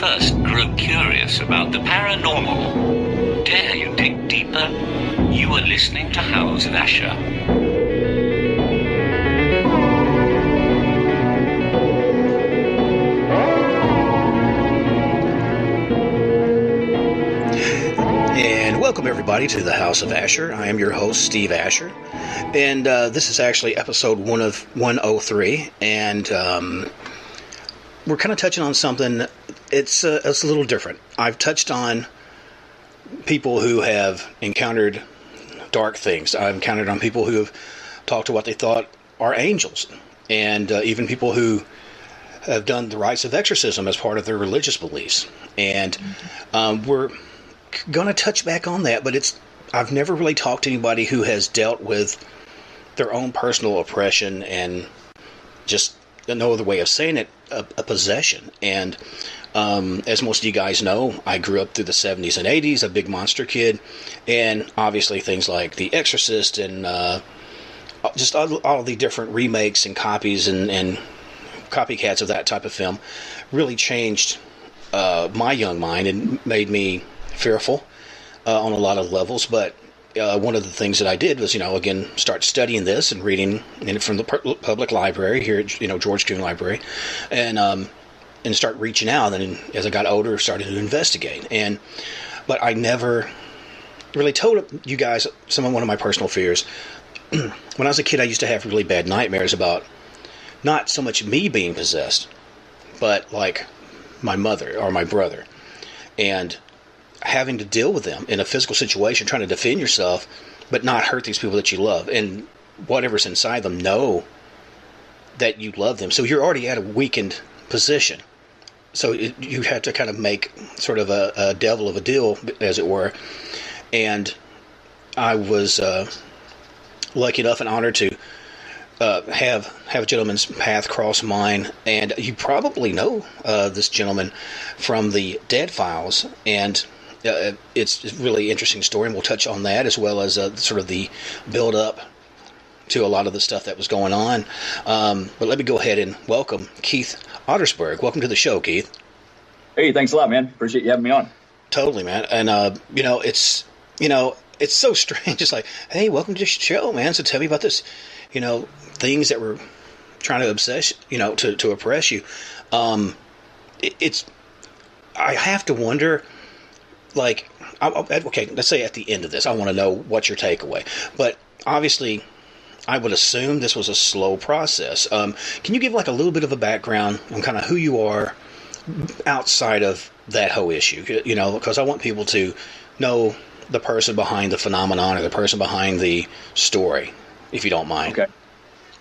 first grew curious about the paranormal, dare you dig deeper? You are listening to House of Asher. And welcome everybody to the House of Asher. I am your host, Steve Asher, and this is actually episode 103, and we're kind of touching on something. It's a little different. I've touched on people who have encountered dark things. I've encountered on people who have talked to what they thought are angels, and even people who have done the rites of exorcism as part of their religious beliefs. And we're going to touch back on that, but I've never really talked to anybody who has dealt with their own personal oppression and, just no other way of saying it, a possession. And as most of you guys know, I grew up through the 70s and 80s, a big monster kid, and obviously things like The Exorcist and just all the different remakes and copies and copycats of that type of film really changed my young mind and made me fearful on a lot of levels. But one of the things that I did was, again, start studying this and reading from the public library here at, George Coon Library, and start reaching out. And as I got older, started to investigate. But I never really told you guys one of my personal fears. When I was a kid, I used to have really bad nightmares about not so much me being possessed, but like my mother or my brother, and having to deal with them in a physical situation, trying to defend yourself, but not hurt these people that you love. And whatever's inside them, know that you love them. So you're already at a weakened position. So you have to kind of make sort of a devil of a deal, as it were. And I was lucky enough and honored to have a gentleman's path cross mine. And you probably know this gentleman from the Dead Files. And it's a really interesting story, and we'll touch on that, as well as sort of the build-up to a lot of the stuff that was going on. But let me go ahead and welcome Keith Ottersberg. Welcome to the show, Keith. Hey, thanks a lot, man. Appreciate you having me on. Totally, man. And, it's so strange. It's like, hey, welcome to the show, man. So tell me about this, things that were trying to obsess, to oppress you. I have to wonder, like, okay, let's say at the end of this, I want to know what's your takeaway. But obviously, I would assume this was a slow process. Can you give like a little bit of a background on kind of who you are outside of that whole issue? Because I want people to know the person behind the phenomenon or the person behind the story, if you don't mind. Okay.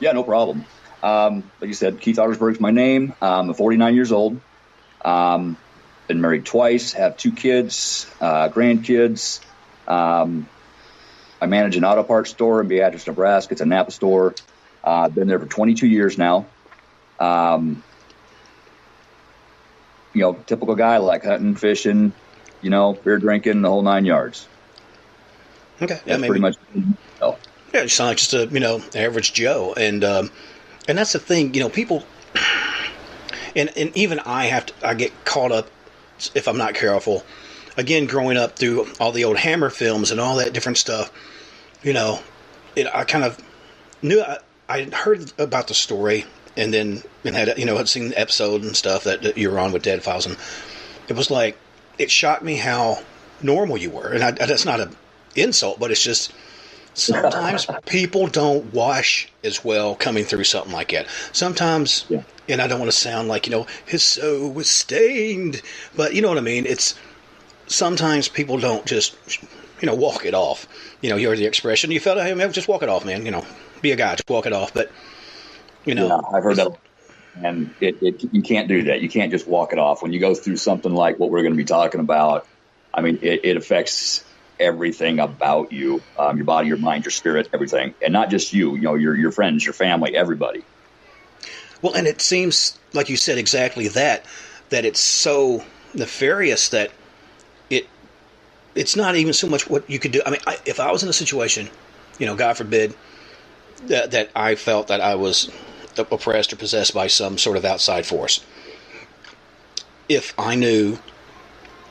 Yeah, no problem. Like you said, Keith Ottersberg's my name. I'm 49 years old. Been married twice, have 2 kids, grandkids. I manage an auto parts store in Beatrice, Nebraska. It's a Napa store. I've been there for 22 years now. Typical guy, like hunting, fishing, beer drinking, the whole 9 yards. Okay. That's pretty much. Yeah, you sound like just a, average Joe. And that's the thing, people, and even I get caught up if I'm not careful. Again, growing up through all the old Hammer films and all that different stuff, I kind of knew I had heard about the story, and then had seen the episode and stuff that you were on with Dead Files, and it was like, it shocked me how normal you were. And that's not an insult, but it's just sometimes people don't wash as well coming through something like that. Sometimes, yeah. And I don't want to sound like, his soul was stained, but you know what I mean? It's sometimes people don't just, walk it off. You heard the expression, you felt, hey, man, just walk it off, man. Be a guy, just walk it off. But, Yeah, I've heard that. And you can't do that. You can't just walk it off. When you go through something like what we're going to be talking about, I mean, it affects everything about you, your body, your mind, your spirit, everything. And not just you, your friends, your family, everybody. Well, and it seems, like you said, exactly that it's so nefarious that it's not even so much what you could do. I mean, if I was in a situation, God forbid, that I felt that I was oppressed or possessed by some sort of outside force, if I knew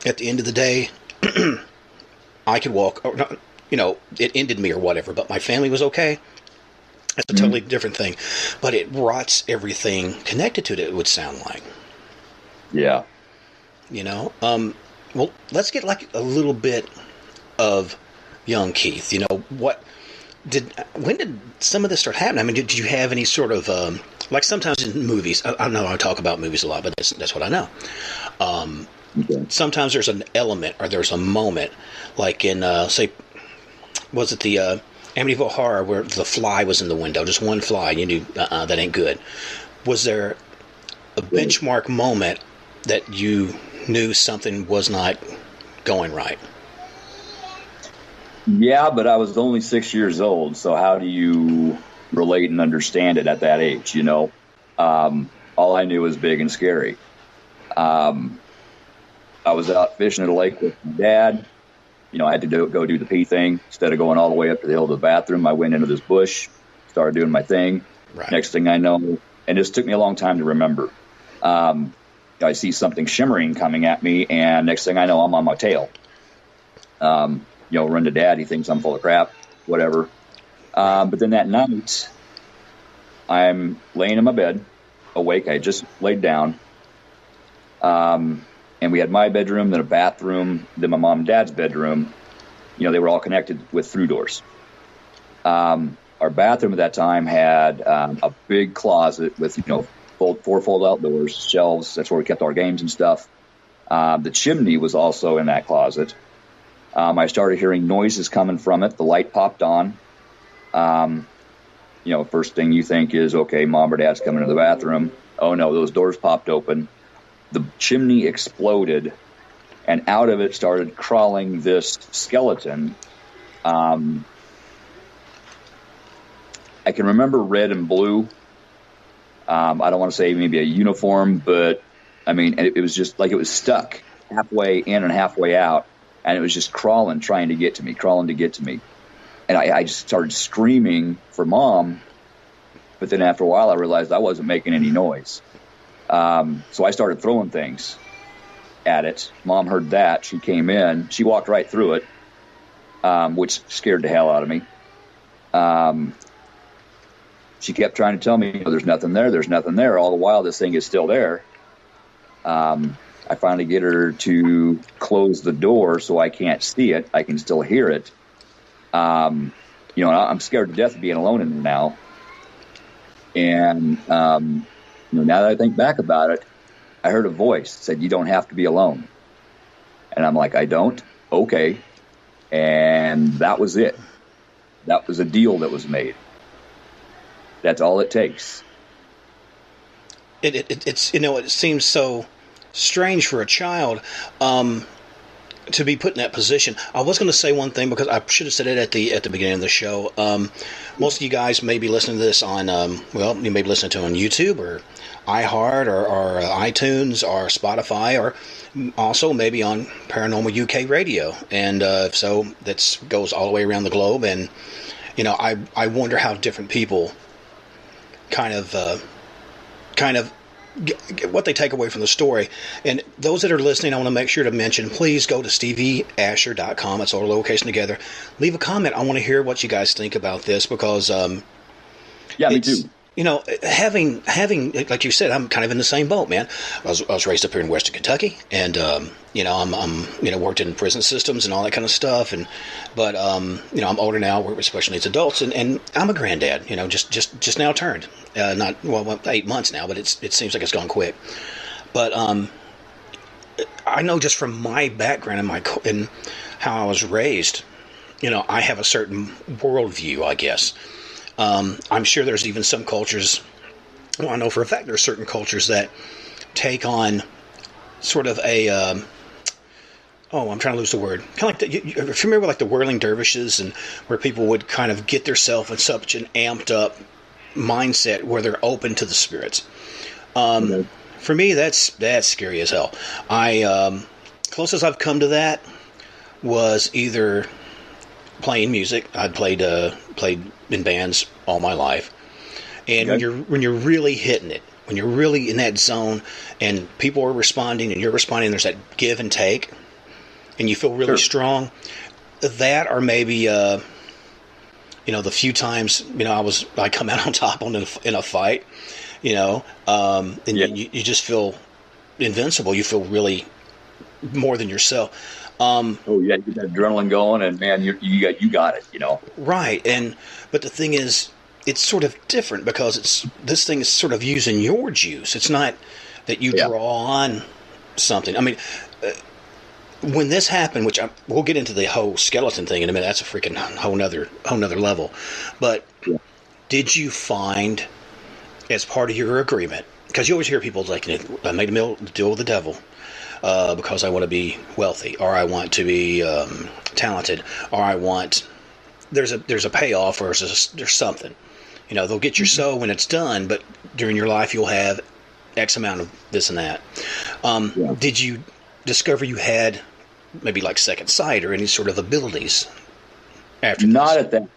at the end of the day I could walk, or not, it ended me or whatever, but my family was okay. That's a totally different thing. But it rots everything connected to it would sound like. Yeah. Well, let's get like a little bit of young Keith. When did some of this start happening? I mean, did you have any sort of, like sometimes in movies, I know I talk about movies a lot, but that's what I know. Okay. Sometimes there's an element or there's a moment, like in, say, was it the Amityville Horror where the fly was in the window, just one fly, and you knew, that ain't good. Was there a benchmark moment that you knew something was not going right? Yeah, but I was only 6 years old, so how do you relate and understand it at that age, All I knew was big and scary. I was out fishing at a lake with my dad. I had to go do the pee thing. Instead of going all the way up to the hill to the bathroom, I went into this bush, started doing my thing. Right. Next thing I know, and this took me a long time to remember, I see something shimmering coming at me, and next thing I know, I'm on my tail. Run to dad. He thinks I'm full of crap, whatever. But then that night, I'm laying in my bed, awake. I just laid down. And we had my bedroom, then a bathroom, then my mom and dad's bedroom. They were all connected with through doors. Our bathroom at that time had a big closet with, four fold-out doors, shelves. That's where we kept our games and stuff. The chimney was also in that closet. I started hearing noises coming from it. The light popped on. First thing you think is, okay, mom or dad's coming to the bathroom. Oh, no, those doors popped open. The chimney exploded, and out of it started crawling this skeleton. I can remember red and blue. I don't want to say maybe a uniform, but, it was just like it was stuck halfway in and halfway out. And it was just crawling to get to me. And I just started screaming for mom. But then after a while, I realized I wasn't making any noise. So I started throwing things at it. Mom heard that. She came in. She walked right through it, which scared the hell out of me. She kept trying to tell me, there's nothing there. There's nothing there. All the while, this thing is still there. I finally get her to close the door so I can't see it. I can still hear it. I'm scared to death of being alone in there now. And, now that I think back about it, I heard a voice that said, "You don't have to be alone." And I'm like, I don't? Okay. And that was it. That was a deal that was made. That's all it takes. It's it seems so strange for a child to be put in that position. I was going to say one thing because I should have said it at the beginning of the show. Most of you guys may be listening to this on you may be listening to it on YouTube or iHeart or iTunes or Spotify or also maybe on Paranormal UK Radio, and so that goes all the way around the globe. And I wonder how different people kind of what they take away from the story. And those that are listening, I want to make sure to mention, please go to stevieasher.com. It's all location together. Leave a comment. I want to hear what you guys think about this because me too. Having like you said, I'm kind of in the same boat, man. I was raised up here in Western Kentucky, and I'm worked in prison systems and all that kind of stuff. But I'm older now, work with special needs adults, and I'm a granddad. Just now turned, not 8 months now, but it seems like it's gone quick. But I know just from my background and how I was raised, I have a certain worldview, I guess. I'm sure there's even some cultures, I know for a fact there are certain cultures that take on sort of a, I'm trying to lose the word. Kind of like, if you remember like the whirling dervishes, and where people would kind of get themselves in such an amped up mindset where they're open to the spirits. For me, that's scary as hell. Closest I've come to that was either playing music. I'd played in bands all my life, and when you're really hitting it, when you're really in that zone and people are responding and you're responding, there's that give and take, and you feel really strong. That, or maybe the few times I come out on top in a fight, and you just feel invincible. You feel really more than yourself. You get that adrenaline going, and man, you got it. Right, but the thing is, it's sort of different because this thing is sort of using your juice. It's not that you draw on something. I mean, when this happened, which we'll get into the whole skeleton thing in a minute. That's a freaking whole nother level. But did you find, as part of your agreement, because you always hear people like, I made a deal with the devil because I want to be wealthy, or I want to be talented, or I want there's a payoff, or there's something. They'll get your soul when it's done, but during your life you'll have X amount of this and that. Did you discover you had maybe like second sight or any sort of abilities after not this? At that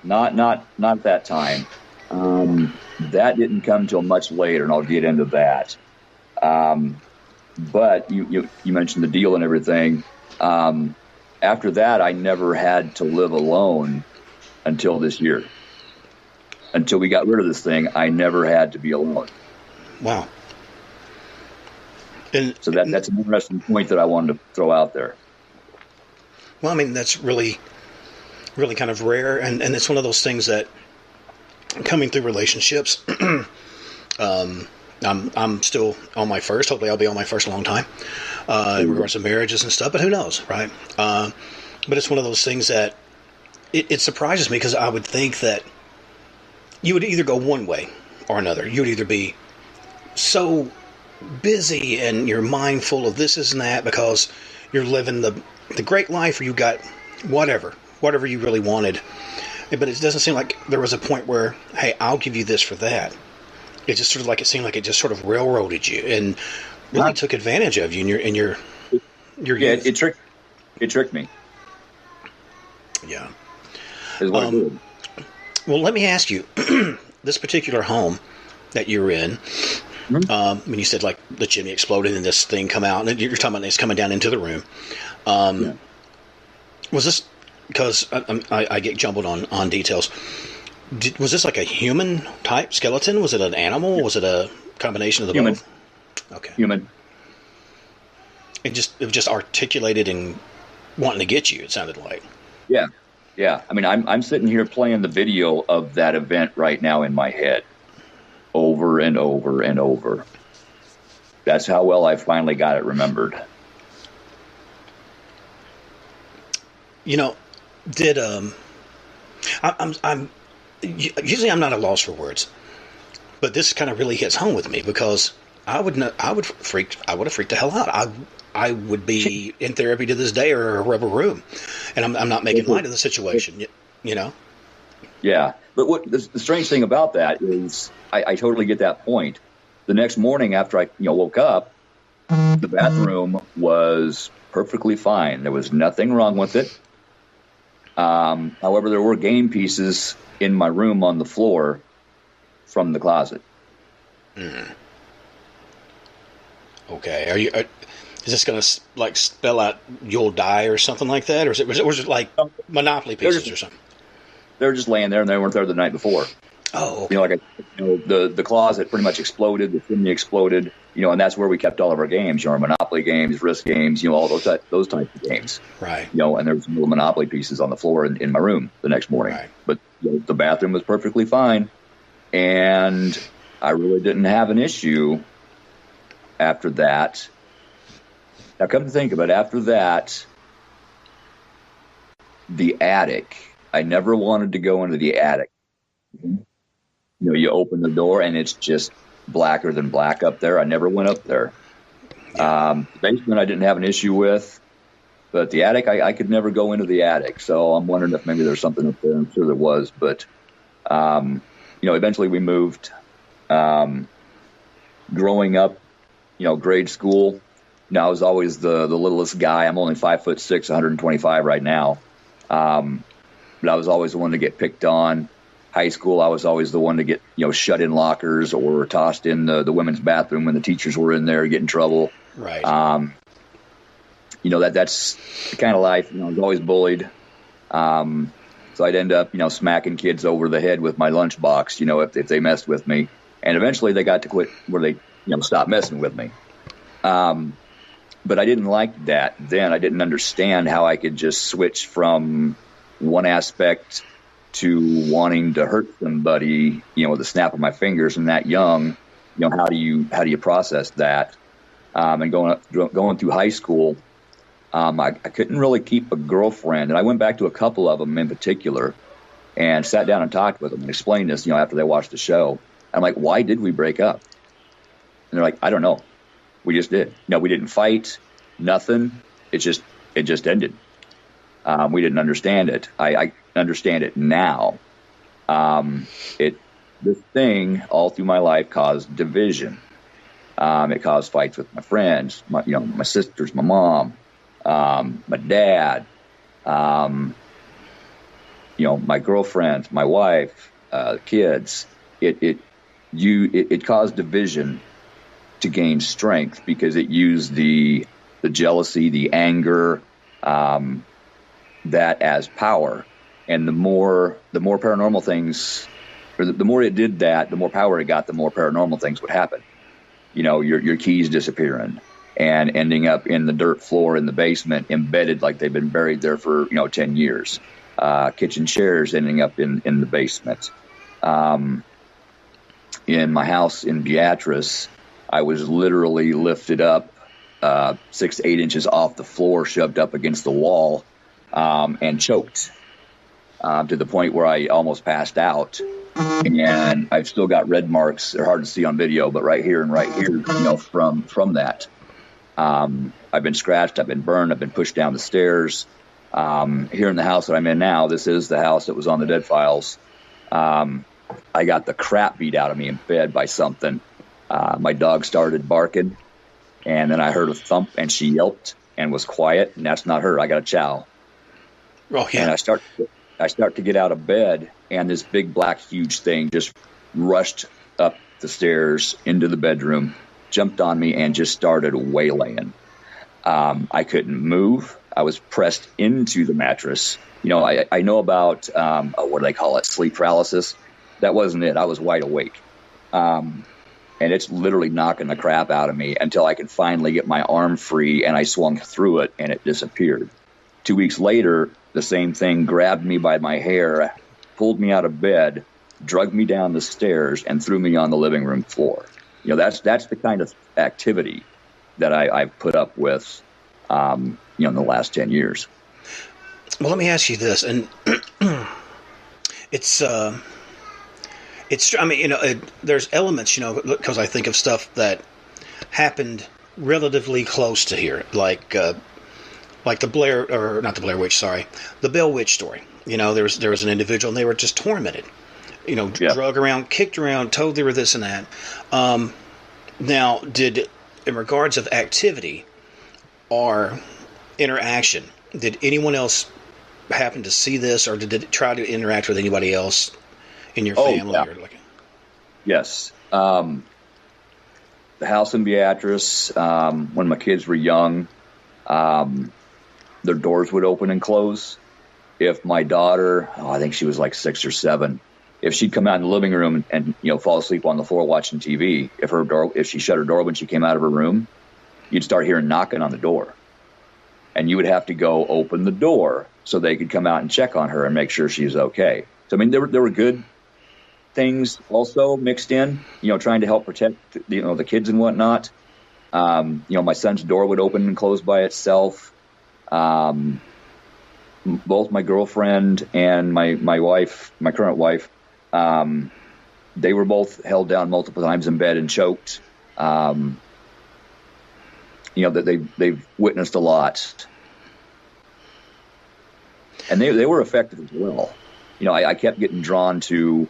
not at that time. That didn't come till much later, and I'll get into that. But you mentioned the deal and everything. After that, I never had to live alone until this year. Until we got rid of this thing, I never had to be alone. Wow. So that's an interesting point that I wanted to throw out there. Well, I mean, that's really, really kind of rare, and it's one of those things that coming through relationships, I'm still on my first. Hopefully I'll be on my first a long time in regards to marriages and stuff, but who knows, right? But it's one of those things that it surprises me, because I would think that you would either go one way or another. You would either be so busy and you're mindful of this and that because you're living the great life, or you got whatever you really wanted. But it doesn't seem like there was a point where, hey, I'll give you this for that. It just sort of like, it seemed like it just sort of railroaded you and really took advantage of you in your youth. It tricked me. Yeah. Is what it did. Well, let me ask you, this particular home that you're in, when you said like the chimney exploded and this thing come out, and you're talking about it's coming down into the room. Was this, because I get jumbled on details, was this like a human type skeleton? Was it an animal? Was it a combination of the human. both? Okay. Human. It was just articulated and wanting to get you, it sounded like. Yeah. I mean, I'm sitting here playing the video of that event right now in my head, over and over and over. That's how well I finally got it remembered. Did I'm usually I'm not at a loss for words, but this kind of really hits home with me, because I would have freaked the hell out. I would be in therapy to this day, or a rubber room, and I'm not making light of the situation, Yeah, but what the strange thing about that is, I totally get that point. The next morning after I woke up, the bathroom was perfectly fine. There was nothing wrong with it. However, there were game pieces in my room on the floor from the closet. Okay, is this going to like spell out you'll die or something like that, or was it like Monopoly pieces or something? They were just laying there, and they weren't there the night before. Oh, okay. The closet pretty much exploded, the chimney exploded, and that's where we kept all of our games, our Monopoly games, Risk games, all those types of games. Right. And there was some little Monopoly pieces on the floor in my room the next morning. Right. But the bathroom was perfectly fine, and I really didn't have an issue after that. Now, come to think of it, after that, the attic, I never wanted to go into the attic. You open the door and it's just blacker than black up there. I never went up there. The basement I didn't have an issue with, but the attic, I could never go into the attic. So I'm wondering if maybe there's something up there. I'm sure there was, but eventually we moved. Growing up, grade school, I was always the littlest guy. I'm only 5'6", 125 right now. But I was always the one to get picked on. high school, I was always the one to get, shut in lockers or tossed in the women's bathroom when the teachers were in there, get in trouble. Right. That's the kind of life, I was always bullied. So I'd end up, smacking kids over the head with my lunchbox, if they messed with me. And eventually they got to quit where they, stopped messing with me. But I didn't like that then. I didn't understand how I could just switch from one aspect to wanting to hurt somebody, with a snap of my fingers and that young. How do you process that? And going through high school, I couldn't really keep a girlfriend, and I went back to a couple of them in particular, and sat down and talked with them and explained this, after they watched the show. I'm like, why did we break up? And they're like, I don't know. We just did. No, we didn't fight, nothing. It just ended. We didn't understand it. I understand it now. This thing all through my life caused division. It caused fights with my friends, my sisters, my mom, my dad, my girlfriend, my wife, kids. It caused division to gain strength because it used the jealousy, the anger, that as power. And the more paranormal things, or the more it did that, the more power it got, the more paranormal things would happen. Your keys disappearing and ending up in the dirt floor in the basement, embedded like they've been buried there for 10 years. Kitchen chairs ending up in the basement. In my house in Beatrice, I was literally lifted up 6 to 8 inches off the floor, shoved up against the wall, and choked to the point where I almost passed out. And I've still got red marks. They're hard to see on video, but right here and right here, from that. I've been scratched. I've been burned. I've been pushed down the stairs. Here in the house that I'm in now, this is the house that was on the Dead Files. I got the crap beat out of me in bed by something. My dog started barking, and then I heard a thump, and she yelped and was quiet, and that's not her. I got a chow. Oh, yeah. And I start to get out of bed, and this big black huge thing just rushed up the stairs into the bedroom, jumped on me, and just started waylaying. I couldn't move. I was pressed into the mattress. I know about, what do they call it, sleep paralysis. That wasn't it. I was wide awake. And it's literally knocking the crap out of me until I could finally get my arm free, and I swung through it, and it disappeared. 2 weeks later, the same thing grabbed me by my hair, pulled me out of bed, dragged me down the stairs, and threw me on the living room floor. That's the kind of activity that I've put up with, in the last 10 years. Well, let me ask you this, and it's I mean, there's elements, because I think of stuff that happened relatively close to here, like the Blair, or not the Blair Witch, sorry, the Bell Witch story. There was an individual, and they were just tormented, drug around, kicked around, told they were this and that. Now, in regards of activity or interaction, did anyone else happen to see this, or did it try to interact with anybody else in your family? Yeah. Yes. The house in Beatrice, when my kids were young, their doors would open and close. If my daughter, I think she was like 6 or 7, if she'd come out in the living room and fall asleep on the floor watching TV, if she shut her door when she came out of her room, you'd start hearing knocking on the door, and you would have to go open the door so they could come out and check on her and make sure she's okay. So I mean, there were good things also mixed in, trying to help protect the kids and whatnot. My son's door would open and close by itself. Both my girlfriend and my wife, my current wife, they were both held down multiple times in bed and choked. That they've witnessed a lot, and they were affected as well. I kept getting drawn to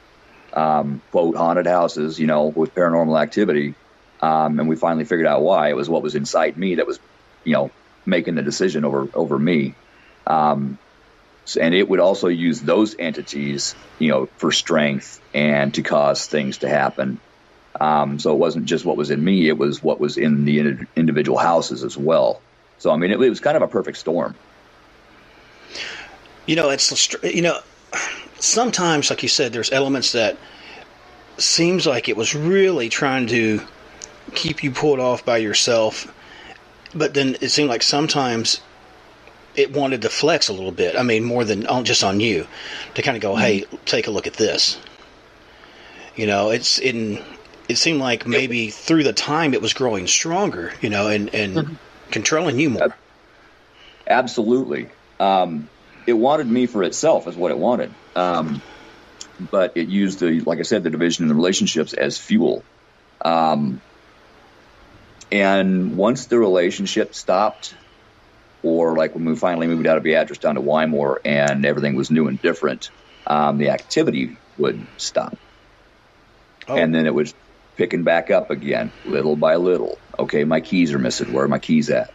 quote haunted houses, with paranormal activity, and we finally figured out why. It was what was inside me that was, making the decision over me. And it would also use those entities, for strength and to cause things to happen. So it wasn't just what was in me, it was what was in the individual houses as well. So, I mean, it was kind of a perfect storm. Sometimes, like you said, there's elements that seems like it was really trying to keep you pulled off by yourself, but then it seemed like sometimes it wanted to flex a little bit. I mean, more than just on you, to kind of go, hey, take a look at this. It seemed like maybe through the time it was growing stronger, and controlling you more. Absolutely. It wanted me for itself is what it wanted. But it used like I said, the division and the relationships as fuel. And once the relationship stopped, or like when we finally moved out of Beatrice down to Wymore and everything was new and different, the activity would stop. Oh. And then it was picking back up again, little by little. Okay, my keys are missing. Where are my keys at?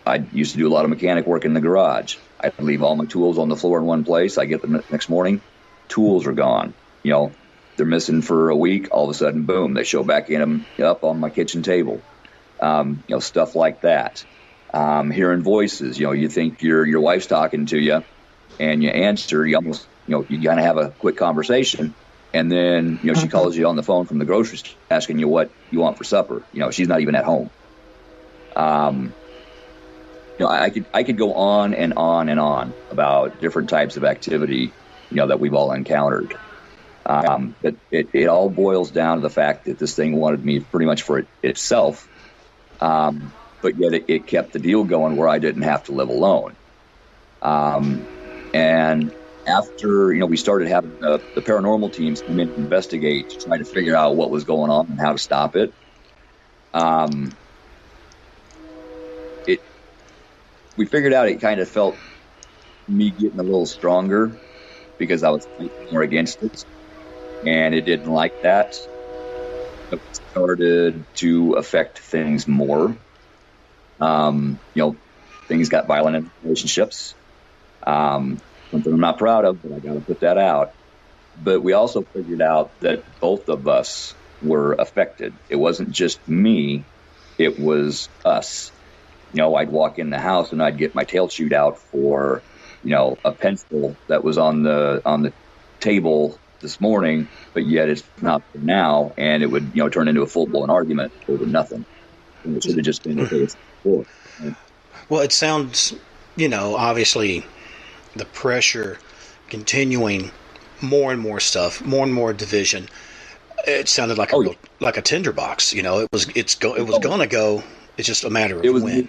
I used to do a lot of mechanic work in the garage. I'd leave all my tools on the floor in one place. I get them the next morning, tools are gone. They're missing for a week. All of a sudden, boom, they show back in them up on my kitchen table. Stuff like that. Hearing voices. You think your wife's talking to you, and you answer. You almost, you kind of have a quick conversation, and then she calls you on the phone from the grocery store asking you what you want for supper. She's not even at home. I could go on and on and on about different types of activity, that we've all encountered. But it all boils down to the fact that this thing wanted me pretty much for itself. But yet it kept the deal going where I didn't have to live alone. And after, we started having the paranormal teams come in and investigate to try to figure out what was going on and how to stop it. We figured out it kind of felt me getting a little stronger because I was fighting more against it, and it didn't like that. It started to affect things more. Things got violent in relationships. Something I'm not proud of, but I got to put that out. But we also figured out that both of us were affected. It wasn't just me, it was us. I'd walk in the house and I'd get my tail chewed out for, a pencil that was on the table this morning, but yet it's not for now, and it would, turn into a full-blown argument over nothing. And it should have just been the case before. Well, it sounds, obviously the pressure continuing, more and more stuff, more and more division. It sounded like a tinderbox. It was gonna go. It's just a matter of when.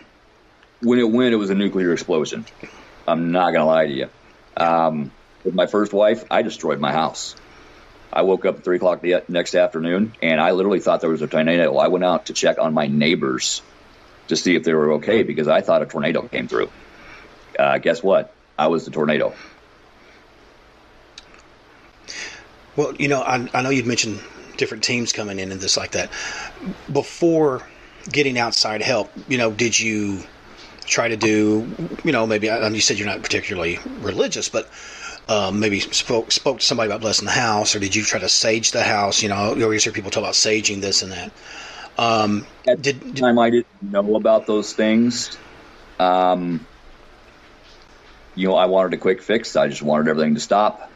When it went, it was a nuclear explosion. I'm not gonna lie to you. With my first wife, I destroyed my house. I woke up at 3:00 the next afternoon, and I literally thought there was a tornado. I went out to check on my neighbors to see if they were okay because I thought a tornado came through. Guess what? I was the tornado. Well, I know you'd mentioned different teams coming in and this like that. Before getting outside help, did you try to do, maybe, you said you're not particularly religious, but maybe spoke to somebody about blessing the house, or did you try to sage the house? You always hear people talk about saging this and that. At the time, I didn't know about those things. I wanted a quick fix. I just wanted everything to stop.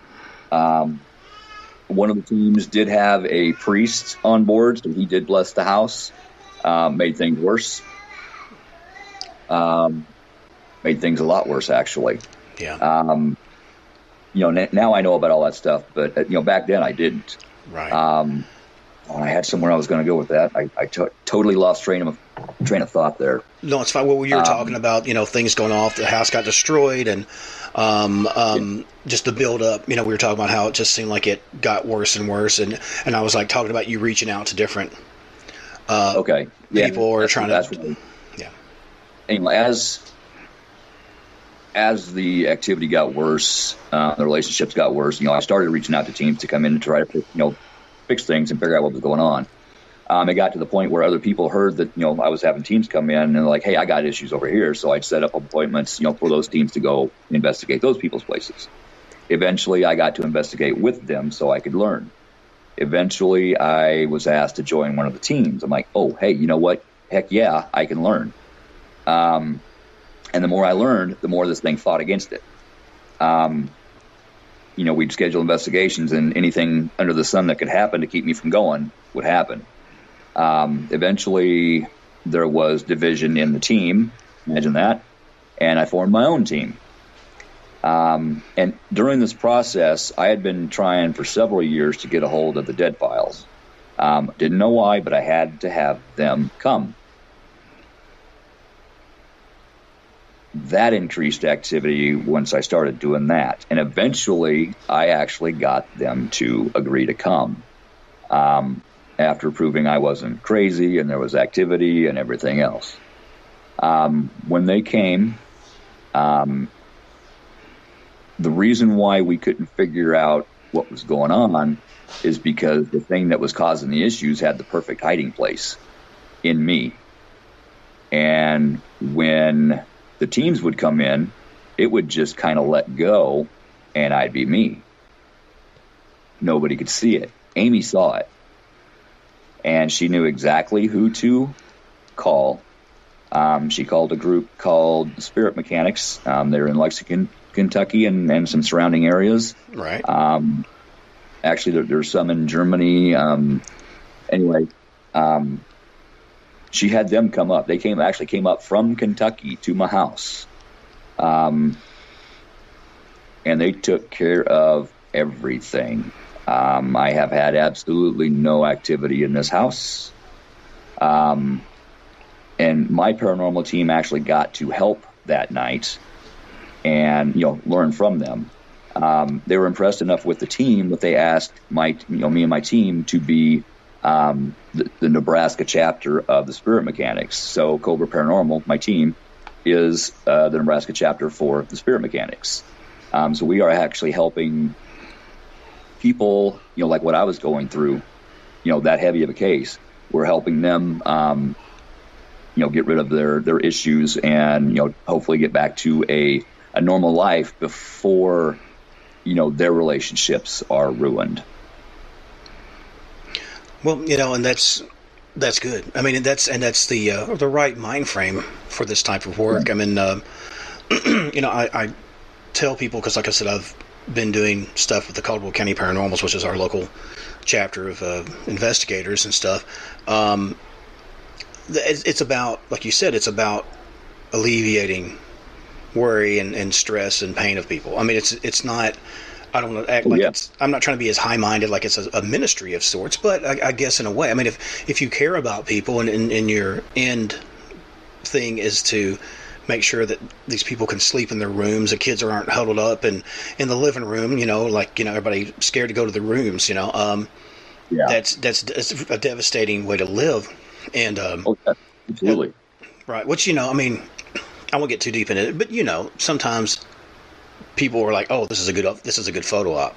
One of the teams did have a priest on board, so he did bless the house. Made things worse. Made things a lot worse, actually. Yeah. Now I know about all that stuff, but back then I didn't. Right. I had somewhere I was going to go with that. I totally lost train of thought there. No, it's fine. Well, you were talking about things going off. The house got destroyed, and just the build up. We were talking about how it just seemed like it got worse and worse, and I was like talking about you reaching out to different people or trying to. Yeah. Anyway, as the activity got worse, the relationships got worse. I started reaching out to teams to come in and try to fix things and figure out what was going on. It got to the point where other people heard that, I was having teams come in and like, hey, I got issues over here. So I'd set up appointments, for those teams to go investigate those people's places. Eventually, I got to investigate with them so I could learn. Eventually, I was asked to join one of the teams. I'm like, oh, hey, you know what? Heck yeah, I can learn. And the more I learned, the more this thing fought against it. We'd schedule investigations, and anything under the sun that could happen to keep me from going would happen. Eventually, there was division in the team. Imagine that. And I formed my own team. And during this process, I had been trying for several years to get a hold of the dead files. Didn't know why, but I had to have them come. That increased activity once I started doing that. And eventually, I actually got them to agree to come. After proving I wasn't crazy and there was activity and everything else. When they came, the reason why we couldn't figure out what was going on is because the thing that was causing the issues had the perfect hiding place in me. And when the teams would come in, it would just kind of let go, and I'd be me. Nobody could see it. Amy saw it. And she knew exactly who to call. She called a group called Spirit Mechanics. They're in Lexington, Kentucky, and some surrounding areas. Right. Actually, there's some in Germany. Anyway, she had them come up. They came up from Kentucky to my house. And they took care of everything. I have had absolutely no activity in this house. And my paranormal team actually got to help that night and, learn from them. They were impressed enough with the team that they asked me and my team to be the Nebraska chapter of the Spirit Mechanics. So Cobra Paranormal, my team, is the Nebraska chapter for the Spirit Mechanics. So we are actually helping people, like what I was going through, that heavy of a case. We're helping them, get rid of their issues and, hopefully get back to a normal life before, their relationships are ruined. Well, and that's good. I mean, that's the right mind frame for this type of work. I mean, I tell people, because like I said, I've been doing stuff with the Caldwell County Paranormals, which is our local chapter of investigators and stuff. It's about, like you said, it's about alleviating worry and stress and pain of people. I mean, it's not. I don't want to act like I'm not trying to be as high-minded like it's a ministry of sorts, but I guess in a way. I mean, if you care about people and your end thing is to make sure that these people can sleep in their rooms, the kids aren't huddled up in the living room, everybody scared to go to the rooms, that's a devastating way to live. And absolutely. Right. Which, I mean, I won't get too deep in it, but sometimes people are like, oh, this is a good photo op,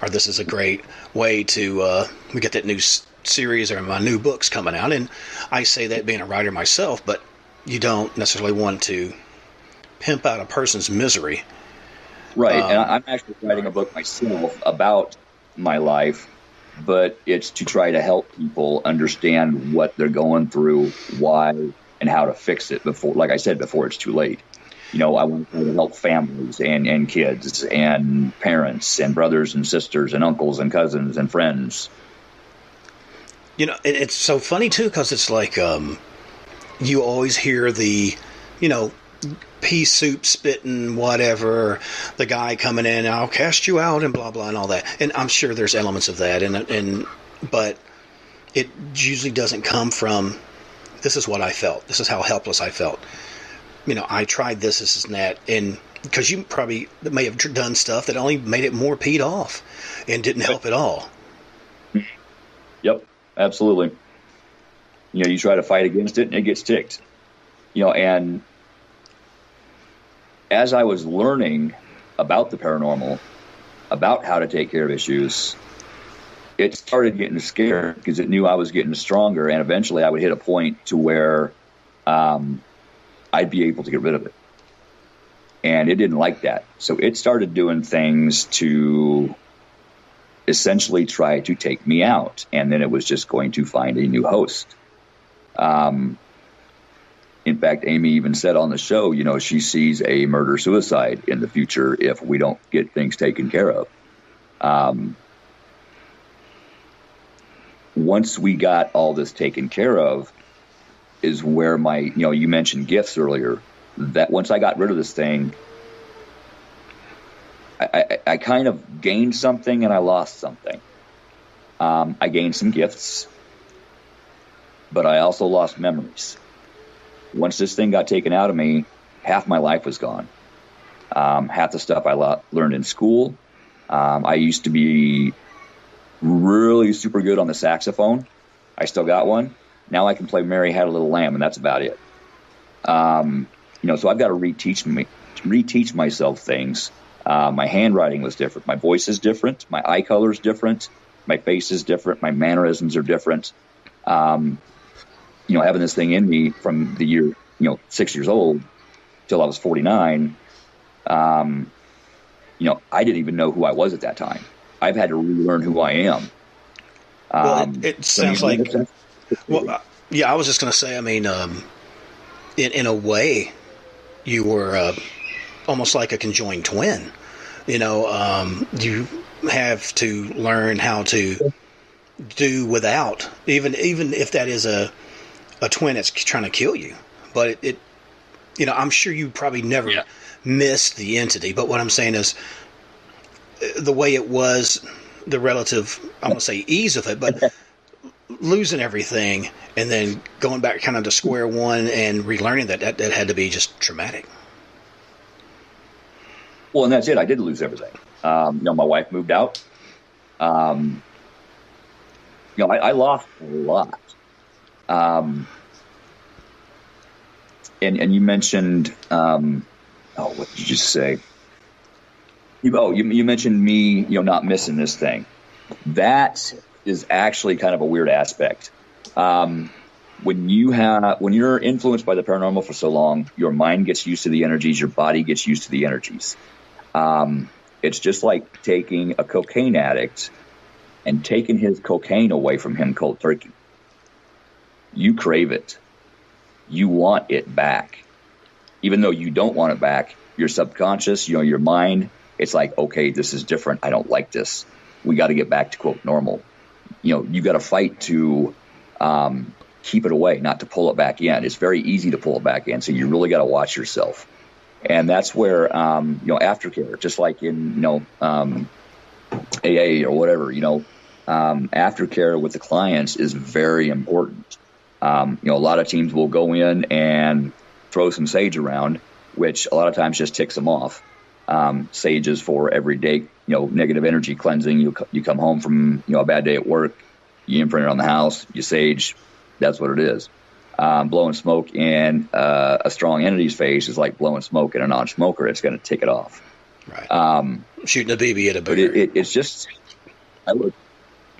or this is a great way to we get that new series or my new book's coming out. And I say that being a writer myself, but you don't necessarily want to pimp out a person's misery. Right. And I'm actually writing a book myself about my life, but it's to try to help people understand what they're going through, why, and how to fix it before, like I said, before it's too late. I want to help families and kids and parents and brothers and sisters and uncles and cousins and friends. It's so funny too, because it's like, you always hear the, pea soup spitting, whatever, the guy coming in, I'll cast you out and blah, blah, and all that. And I'm sure there's elements of that. But it usually doesn't come from, this is what I felt. This is how helpless I felt. I tried this and that. And because you probably may have done stuff that only made it more peed off and didn't help at all. Yep, absolutely. You try to fight against it and it gets ticked. And as I was learning about the paranormal, about how to take care of issues, it started getting scared because it knew I was getting stronger, and eventually I would hit a point to where I'd be able to get rid of it. And it didn't like that. So it started doing things to essentially try to take me out. And then it was just going to find a new host. In fact, Amy even said on the show, she sees a murder-suicide in the future if we don't get things taken care of. Once we got all this taken care of is where you mentioned gifts earlier. That once I got rid of this thing, I kind of gained something and I lost something. I gained some gifts, but I also lost memories. Once this thing got taken out of me, half my life was gone. Half the stuff I learned in school. I used to be really super good on the saxophone. I still got one. Now I can play Mary Had a Little Lamb, and that's about it. So I've got to reteach myself things. My handwriting was different. My voice is different. My eye color is different. My face is different. My mannerisms are different. Having this thing in me from the year, 6 years old till I was 49, I didn't even know who I was at that time. I've had to relearn who I am. Well, it sounds like, I was just going to say, in a way, you were almost like a conjoined twin. You have to learn how to do without, even if that is a twin that's trying to kill you. But I'm sure you probably never missed the entity. But what I'm saying is the way it was, the relative, I won't say ease of it, but losing everything and then going back kind of to square one and relearning that had to be just traumatic. Well, and that's it. I did lose everything. My wife moved out. I lost a lot. And you mentioned, what did you just say? You mentioned me, not missing this thing. That is actually kind of a weird aspect. When you're influenced by the paranormal for so long, your mind gets used to the energies, your body gets used to the energies. It's just like taking a cocaine addict and taking his cocaine away from him cold turkey. You crave it. You want it back. Even though you don't want it back, your subconscious, your mind, it's like, okay, this is different. I don't like this. We got to get back to, quote, normal. You got to fight to keep it away, not to pull it back in. It's very easy to pull it back in, so you really got to watch yourself. And that's where, aftercare, just like in, AA or whatever, aftercare with the clients is very important. A lot of teams will go in and throw some sage around, which a lot of times just ticks them off. Sage is for everyday, negative energy cleansing. You come home from, a bad day at work, you imprint it on the house, you sage, that's what it is. Blowing smoke in a strong entity's face is like blowing smoke in a non-smoker. It's going to tick it off. Right. Shooting a BB at a booger. But it's just,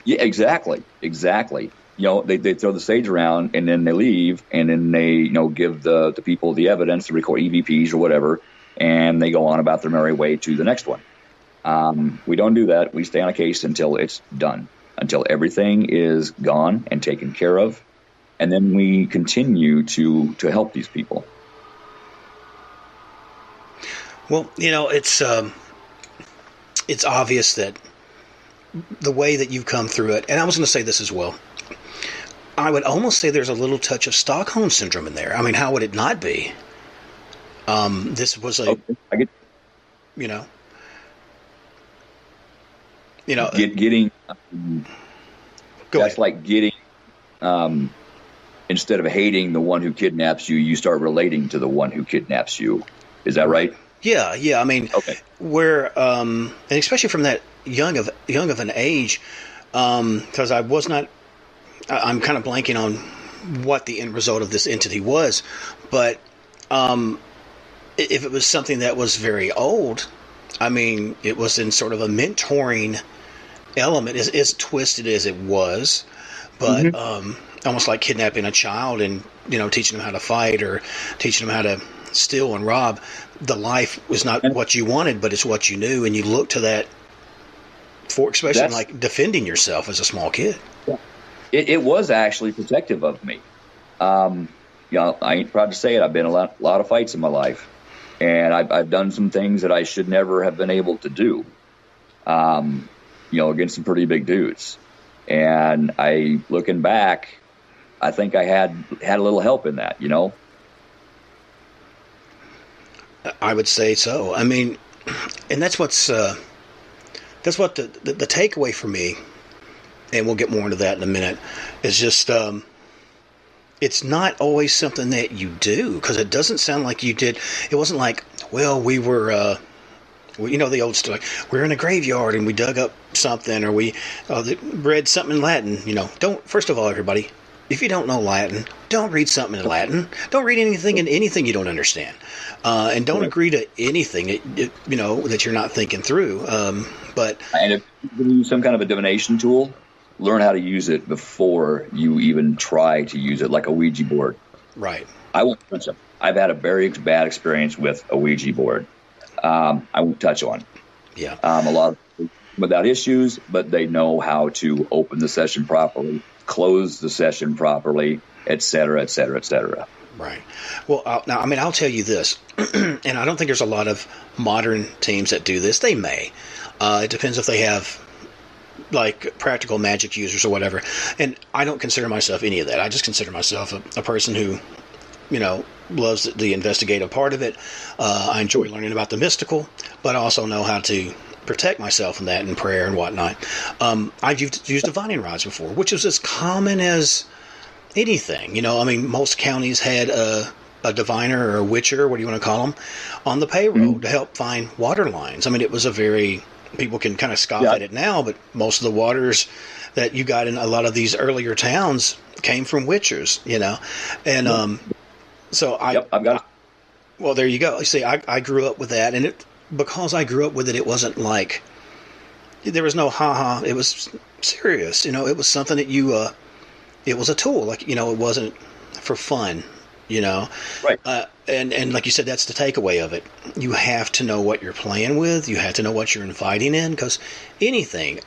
exactly. They throw the sage around and then they leave and then they, give the people the evidence to record EVPs or whatever, and they go on about their merry way to the next one. We don't do that. We stay on a case until it's done, until everything is gone and taken care of. And then we continue to help these people. Well, it's obvious that the way that you've come through it, and I was going to say this as well, I would almost say there's a little touch of Stockholm Syndrome in there. How would it not be? This was a, I get, getting, that's like getting, instead of hating the one who kidnaps you, you start relating to the one who kidnaps you. Is that right? Yeah. Okay. Where, and especially from that young of an age, because I'm kind of blanking on what the end result of this entity was, but if it was something that was very old, it was in sort of a mentoring element, as twisted as it was, but almost like kidnapping a child and teaching them how to fight or teaching them how to steal and rob. The life was not what you wanted, but it's what you knew, and you look to that for, especially like defending yourself as a small kid. It was actually protective of me. I ain't proud to say it. I've been in a lot of fights in my life, and I've done some things that I should never have been able to do. Against some pretty big dudes. And looking back, I think I had a little help in that, I would say so. I mean, and that's what the takeaway for me, and we'll get more into that in a minute, is just, it's not always something that you do, because it doesn't sound like you did. It wasn't like, well, we were, the old story. We're in a graveyard and we dug up something, or we read something in Latin. First of all, everybody, if you don't know Latin, don't read something in Latin. Don't read anything you don't understand, and don't agree to anything that you're not thinking through. And if you use some kind of a divination tool, learn how to use it before you even try to use it, like a Ouija board. Right. I won't touch them. I've had a very bad experience with a Ouija board. I won't touch on. Yeah. A lot of people without issues, but they know how to open the session properly, close the session properly, et cetera, et cetera, et cetera. Right. Well, I'll tell you this, and I don't think there's a lot of modern teams that do this. They may. It depends if they have like practical magic users or whatever. And I don't consider myself any of that. I just consider myself a person who, loves the investigative part of it. I enjoy learning about the mystical, but I also know how to protect myself from that in prayer and whatnot. I've used divining rods before, which is as common as anything. Most counties had a diviner or a witcher, what do you want to call them, on the payroll to help find water lines. It was people can kind of scoff at it now, but most of the waters that you got in a lot of these earlier towns came from witchers, and so I've got. Well, there you go. See, I grew up with that, and because I grew up with it, it wasn't like there was no ha-ha. It was serious. It was something that it was a tool. Like, it wasn't for fun, Right. And like you said, that's the takeaway of it. You have to know what you're playing with. You have to know what you're inviting in, because anything,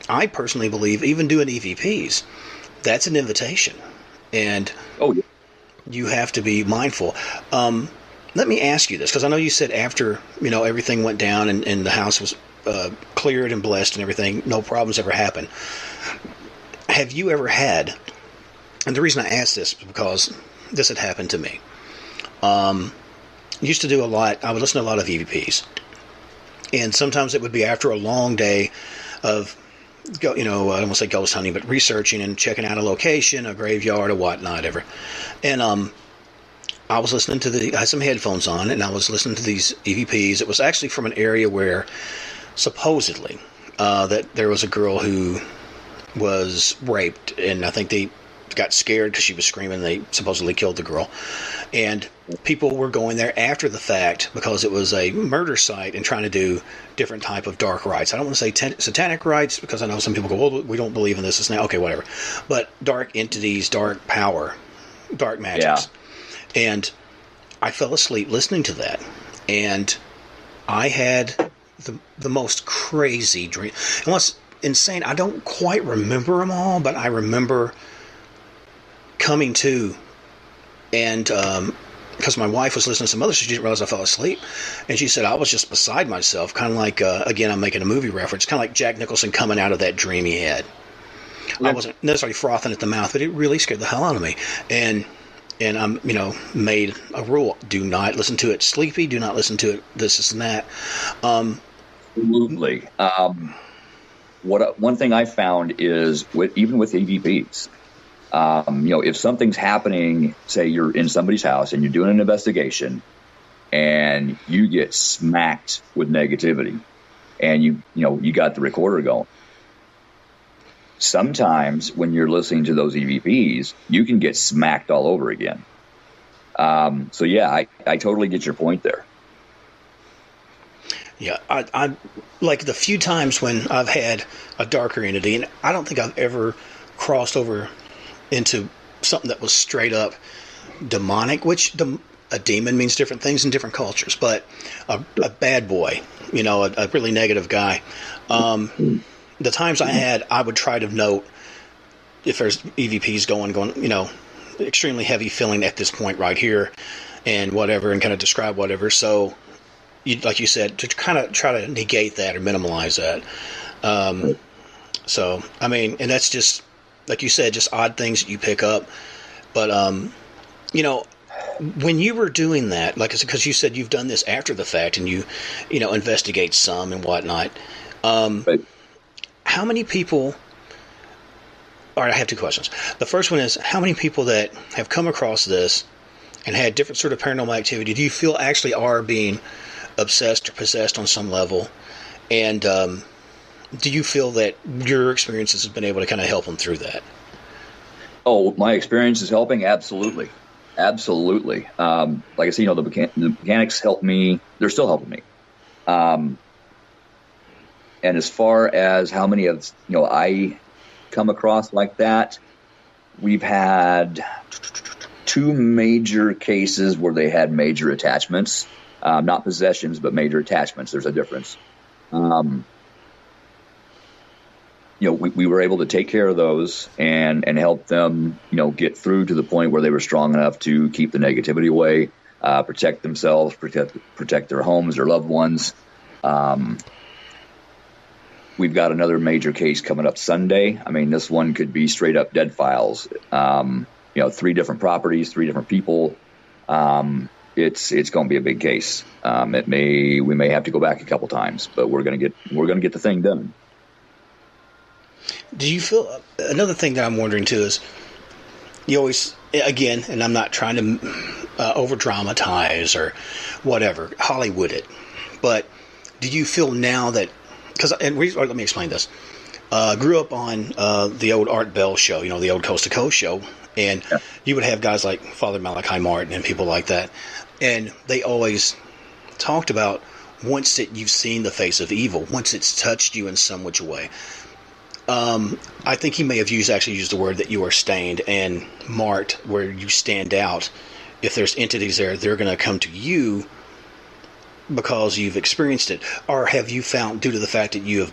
I personally believe, even doing EVPs, that's an invitation. And you have to be mindful. Let me ask you this, because I know you said after, everything went down and the house was cleared and blessed and everything, no problems ever happened. Have you ever had, and the reason I ask this is because this had happened to me. Used to do a lot, I would listen to a lot of EVPs. And sometimes it would be after a long day of, I don't want to say ghost hunting, but researching and checking out a location, a graveyard, or whatnot, ever. And I was listening to I had some headphones on, and I was listening to these EVPs. It was actually from an area where supposedly that there was a girl who was raped, and I think they got scared because she was screaming. They supposedly killed the girl, and people were going there after the fact because it was a murder site and trying to do different type of dark rites. I don't want to say satanic rites, because I know some people go, well, we don't believe in this now. Okay, whatever. But dark entities, dark power, dark magics. Yeah. And I fell asleep listening to that, and I had the most crazy dream. And what's insane, I don't quite remember them all, but I remember coming to, and because my wife was listening to some others, she didn't realize I fell asleep, and she said I was just beside myself, kind of like, again, I'm making a movie reference, kind of like Jack Nicholson coming out of that dream he had. I wasn't necessarily frothing at the mouth, but it really scared the hell out of me, and I'm, made a rule: do not listen to it sleepy, do not listen to it this and that. Absolutely. One thing I found is even with EVPs, if something's happening, say you're in somebody's house and you're doing an investigation and you get smacked with negativity and you got the recorder going. Sometimes when you're listening to those EVPs, you can get smacked all over again. So yeah, I totally get your point there. Yeah, I like the few times when I've had a darker entity, and I don't think I've ever crossed over into something that was straight up demonic, which a demon means different things in different cultures, but a bad boy, a really negative guy. The times I had, I would try to note if there's EVPs going, extremely heavy feeling at this point right here and whatever, and kind of describe whatever. So, like you said, to kind of try to negate that or minimize that. So, I mean, and that's just, like you said, just odd things that you pick up. But, when you were doing that, like, because you said you've done this after the fact and you investigate some and whatnot. Right. How many people, all right, I have two questions. The first one is, how many people that have come across this and had different sort of paranormal activity do you feel actually are being obsessed or possessed on some level? And do you feel that your experiences have been able to kind of help them through that? Oh, my experience is helping? Absolutely. Absolutely. Like I said, the mechanics helped me. They're still helping me. And as far as how many of, I come across like that, we've had 2 major cases where they had major attachments, not possessions, but major attachments. There's a difference. We were able to take care of those and help them, get through to the point where they were strong enough to keep the negativity away, protect themselves, protect their homes, their loved ones. We've got another major case coming up Sunday. I mean, this one could be straight up dead files. 3 different properties, 3 different people. It's going to be a big case. We may have to go back a couple times, but we're going to get the thing done. Do you feel, another thing that I'm wondering too is, you always, again, and I'm not trying to over dramatize or whatever, Hollywood it, but do you feel now that, let me explain this. Grew up on the old Art Bell show, the old Coast to Coast show, and you would have guys like Father Malachi Martin and people like that, and they always talked about once that you've seen the face of evil, once it's touched you in some which way. I think he may have actually used the word that you are stained and marked, where you stand out. If there's entities there, they're going to come to you because you've experienced it. Or have you found, due to the fact that you have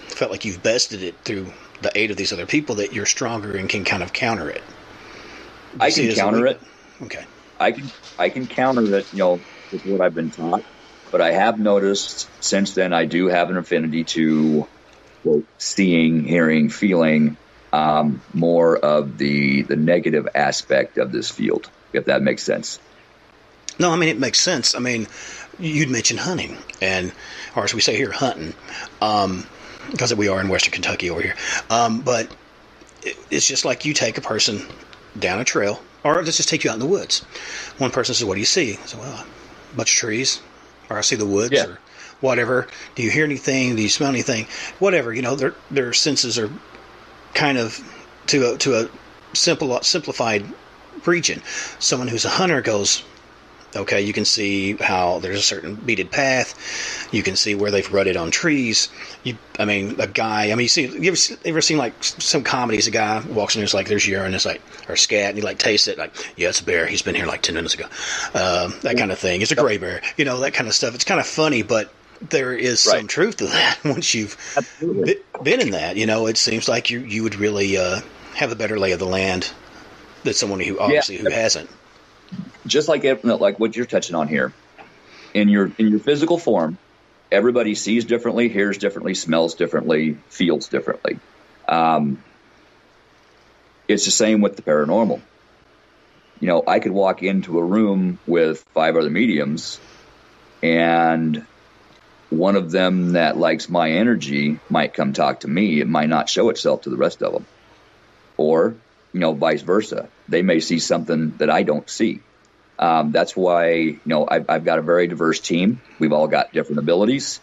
felt like you've bested it through the aid of these other people, that you're stronger and can kind of counter it? I can counter it. Okay. I can counter it, with what I've been taught. But I have noticed since then I do have an affinity to seeing, hearing, feeling more of the negative aspect of this field, if that makes sense. No, I mean, it makes sense. I mean, you'd mentioned hunting, or as we say here, hunting, because we are in Western Kentucky over here. But it's just like you take a person down a trail, or let's just take you out in the woods. One person says, "What do you see?" I said, "Well, a bunch of trees, or I see the woods, or whatever. Do you hear anything? Do you smell anything? Whatever. Their senses are kind of to a simplified region. Someone who's a hunter goes, okay, you can see how there's a certain beaded path. You can see where they've rutted on trees. You ever seen like some comedies? A guy walks in, there's like there's urine, it's like, or scat, and he like tastes it, like, yeah, it's a bear. He's been here like 10 minutes ago. That kind of thing. It's a gray bear. That kind of stuff. It's kind of funny, but there is some truth to that. Once you've been in that, it seems like you would really have a better lay of the land than someone who obviously who hasn't. Just like what you're touching on here, in your physical form, everybody sees differently, hears differently, smells differently, feels differently. It's the same with the paranormal. I could walk into a room with 5 other mediums, and one of them that likes my energy might come talk to me. It might not show itself to the rest of them. Or, vice versa. They may see something that I don't see. That's why, I've got a very diverse team. We've all got different abilities.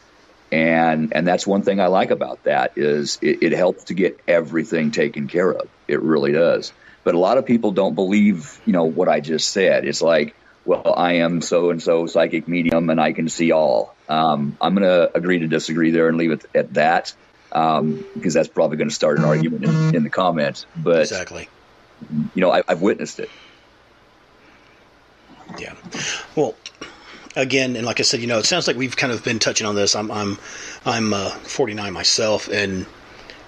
And that's one thing I like about that is it helps to get everything taken care of. It really does. But a lot of people don't believe, what I just said. It's like, well, I am so-and-so psychic medium and I can see all. I'm going to agree to disagree there and leave it at that, because that's probably going to start an argument in the comments. But, Exactly. I've witnessed it. Yeah. Well, again, and like I said, it sounds like we've kind of been touching on this. I'm 49 myself, and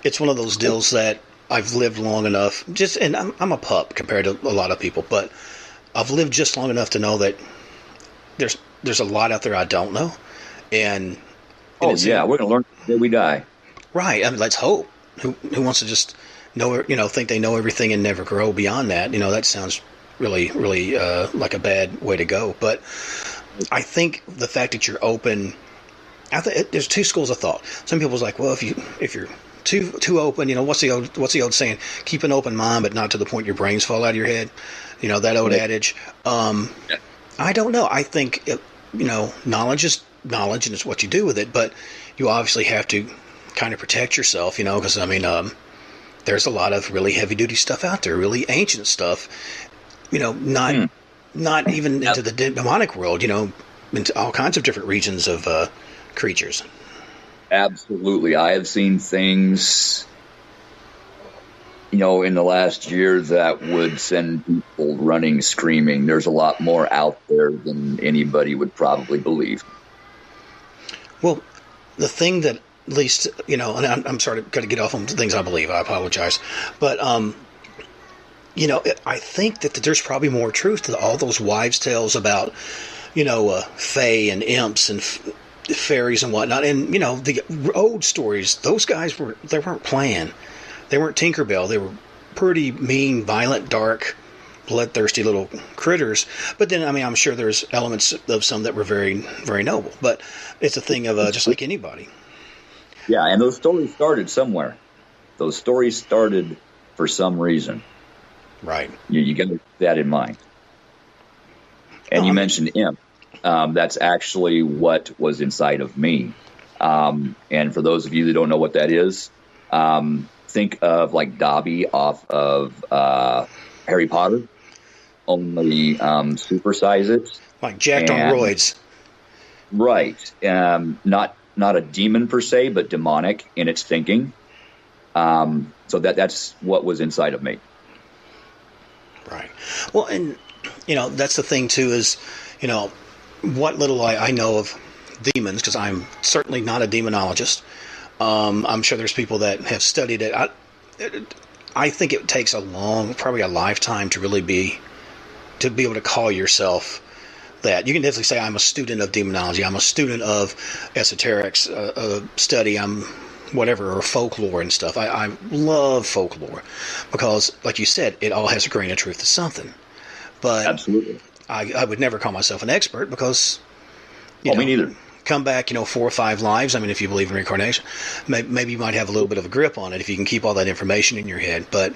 it's one of those deals that I've lived long enough. And I'm a pup compared to a lot of people, but I've lived just long enough to know that there's a lot out there I don't know, and we're going to learn until we die. Right. I mean, let's hope. Who wants to just know, think they know everything and never grow beyond that? That sounds really, really like a bad way to go. But I think the fact that you're open, there's two schools of thought. Some people's like, well, if you're too open, what's the old saying? Keep an open mind, but not to the point your brains fall out of your head. That old adage. I don't know. I think knowledge is knowledge, and it's what you do with it. But you obviously have to kind of protect yourself, because there's a lot of really heavy duty stuff out there, really ancient stuff. Not even into the demonic world. Into all kinds of different regions of creatures. Absolutely. I have seen things, in the last year that would send people running, screaming. There's a lot more out there than anybody would probably believe. Well, the thing that, at least, and I'm sorry to get off on things I believe. I apologize. But, I think that there's probably more truth to all those wives' tales about, fae and imps and fairies and whatnot. And, the old stories, those guys they weren't playing. They weren't Tinkerbell. They were pretty mean, violent, dark, bloodthirsty little critters. But then, I'm sure there's elements of some that were very, very noble. But it's a thing of just like anybody. Yeah, and those stories started somewhere. Those stories started for some reason. Right. You got to keep that in mind. And you mentioned imp. That's actually what was inside of me. And for those of you that don't know what that is, think of like Dobby off of Harry Potter, only supersize it. Like jacked on roids. Right. Not a demon per se, but demonic in its thinking. So that's what was inside of me. Right. Well, and, that's the thing, too, is, what little I know of demons, because I'm certainly not a demonologist. I'm sure there's people that have studied it. I think it takes probably a lifetime to really be able to call yourself that. You can definitely say, I'm a student of demonology. I'm a student of esoterics study. I'm whatever, or folklore and stuff. I love folklore because, like you said, it all has a grain of truth to something. But absolutely, I would never call myself an expert because, me neither. Come back, 4 or 5 lives. If you believe in reincarnation, maybe you might have a little bit of a grip on it if you can keep all that information in your head. But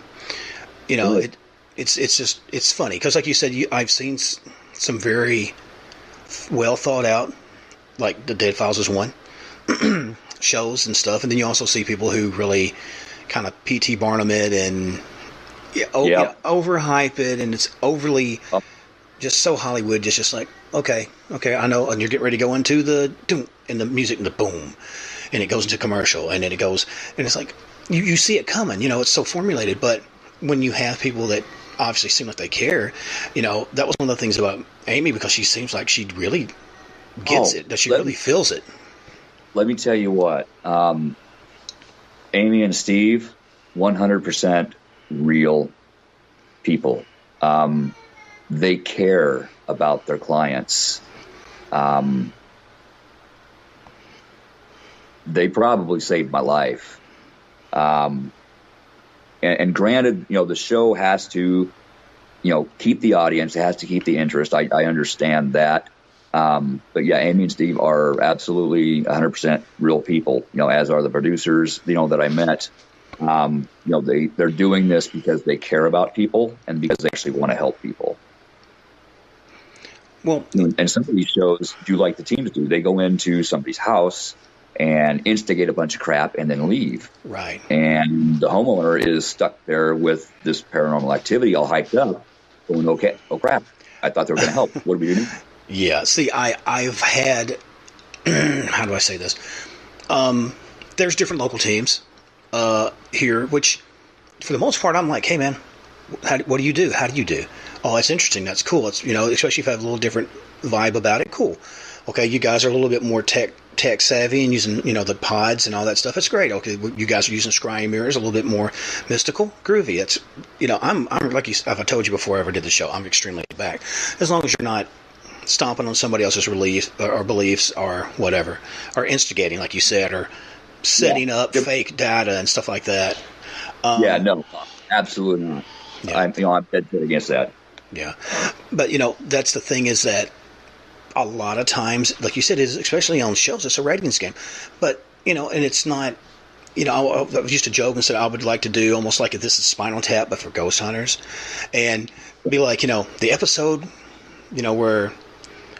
it's funny because, like you said, I've seen some very well thought out, like the Dead Files is one. Shows and stuff, and then you also see people who really kind of P.T. Barnum it and overhype it, and it's overly just so Hollywood. Just like okay, I know, and you're getting ready to go into the doom and the music and the boom, and it goes into commercial, and then it goes, and it's like you see it coming. It's so formulated, but when you have people that obviously seem like they care, that was one of the things about Amy, because she seems like she really gets it, that she really feels it. Let me tell you what, Amy and Steve, 100% real people. They care about their clients. They probably saved my life. And granted, the show has to, keep the audience, it has to keep the interest. I understand that. But yeah, Amy and Steve are absolutely 100% real people, as are the producers, that I met. They're doing this because they care about people and because they actually want to help people. Well, and some of these shows do like the teams do. They go into somebody's house and instigate a bunch of crap and then leave. Right. And the homeowner is stuck there with this paranormal activity all hyped up, going, okay, oh crap. I thought they were going to help. What do we do? Yeah. See, I've had, how do I say this? There's different local teams here, which for the most part, I'm like, hey, man, what do you do? How do you do? Oh, that's interesting. That's cool. It's, especially if you have a little different vibe about it. Cool. Okay, you guys are a little bit more tech savvy and using, the pods and all that stuff. It's great. Okay, you guys are using scrying mirrors, a little bit more mystical, groovy. It's, I'm like I've told you before I ever did the show, I'm extremely back. As long as you're not stomping on somebody else's beliefs or whatever, or instigating, like you said, or setting up fake data and stuff like that. No, absolutely not. Yeah. I'm dead set against that. Yeah, but that's the thing is that a lot of times, like you said, is especially on shows, it's a ratings game. But and it's not. I used to joke and said I would like to do almost like if this is Spinal Tap, but for ghost hunters, and be like, the episode, where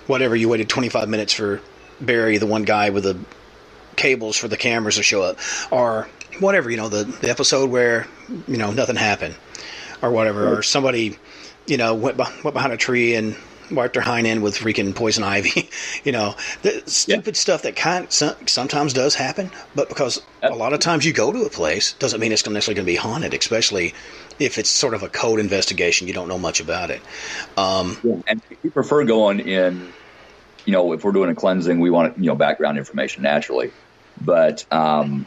whatever you waited 25 minutes for Barry, the one guy with the cables for the cameras to show up, or whatever, the episode where nothing happened, or whatever, or somebody went behind a tree and wiped their hind end with freaking poison ivy. The stupid stuff that sometimes does happen, but because a lot of times you go to a place doesn't mean it's necessarily going to be haunted, especially if it's sort of a code investigation. You don't know much about it. And we prefer going in, if we're doing a cleansing, we want background information naturally, but some